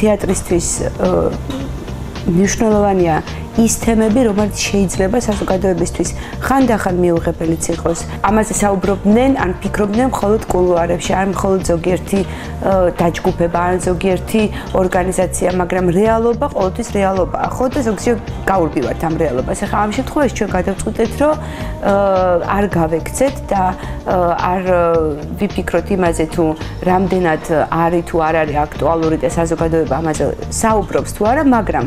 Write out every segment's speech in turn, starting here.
თეატრისთვის მნიშვნელოვანია ის თემები, რომელიც შეიძლება საზოგადოებისთვის ხანდახან მიუღებელიც იყოს. ამაზე საუბრობდნენ, ან ფიქრობდნენ მხოლოდ კულუარებში, არ მხოლოდ ზოგიერთი დაჯგუფება, ან ზოგიერთი ორგანიზაცია, მაგრამ რეალობა ყოველთვის რეალობაა. ხო და ზოგჯერ გაურბივართ ამ რეალობას. ახლა ამ შემთხვევაში ჩვენ გადავწყვიტეთ, რომ არ გავექცეთ და არ ვიფიქროთ იმაზე, თუ რამდენად არის თუ არ არის აქტუალური და საზოგადოება ამაზე საუბრობს თუ არა, მაგრამ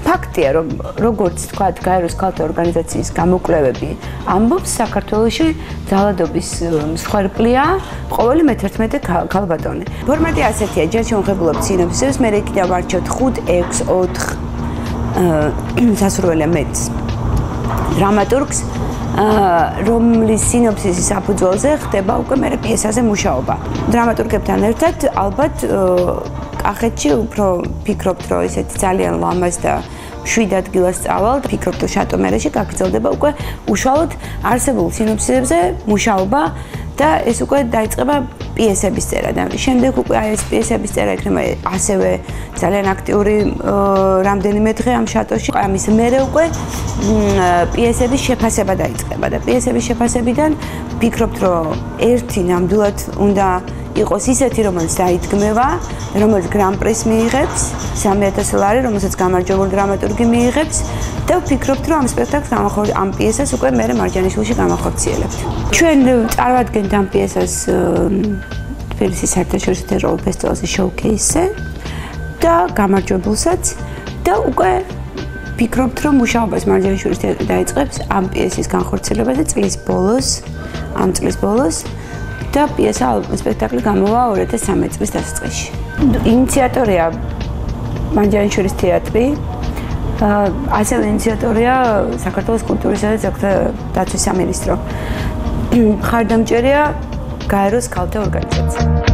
ფაქტია, რომ როგორც თქვათ, გაეროს ქალთა ორგანიზაციის გამოკვლევები ამბობს, საქართველოში ძალადობის მსხვერპლია ყოველი მე-11 ქალბატონი. ფორმატი ასეთია, ჯერ შევხედავთ სინოფსისებს, მე კიდევ ვარჩევთ 5, 6, 4 სასურველია მეც დრამატურგს, რომლის სინოფსისის საფუძველზე ხდება უკვე მე პიესაზე მუშაობა. დრამატურგებთან ერთად ალბათ კახეთში უფრო ფიქრობთ, რომ ესეთი ძალიან ლამაზ და შვიდ ადგილას წავალ, ფიქრობთ, რომ შატომერეში გაგრძელდება უკვე უშუალოდ არსებულ სინოფსისებზე მუშაობა და ეს უკვე დაიწყება პიესების წერა და შემდეგ უკვე ეს პიესების წერა იქნება ასევე ძალიან აქტიური რამდენიმე დღე ამ შატოში. ამის მერე უკვე პიესების შეფასება დაიწყება და პიესების შეფასებიდან ფიქრობთ, რომ ერთი ნამდვილად უნდა იყოს ისეთი, რომელიც დაიდგმება, რომელიც გრან-პრის მიიღებს, 3000 ლარი, რომელსაც გამარჯვებული დრამატურგი მიიღებს და ვფიქრობთ, რომ ამ სპექტაკლს ამ პიესას უკვე მე მარჯანიშვილში გამახორციელებთ. ჩვენ წარვადგენთ ამ პიესას თბილისის საერთაშორისო თეატრალურ ფესტივალზე შოუკეისზე და გამარჯვებულსაც და უკვე ვფიქრობთ, რომ მუშაობას მარჯანიშვილის თეატრი დაიწყებს ამ პიესის განხორციელებაზე ამ წლის ბოლოს და პიესა სპექტაკლი გამოვა 2013 წლის დასაწყისში. ინიციატორია მარჯანიშვილის თეატრი, ასევე ინიციატორია საქართველოს კულტურისა და ძეგლთა დაცვის სამინისტრო. მხარდამჭერია გაეროს ქალთა ორგანიზაცია.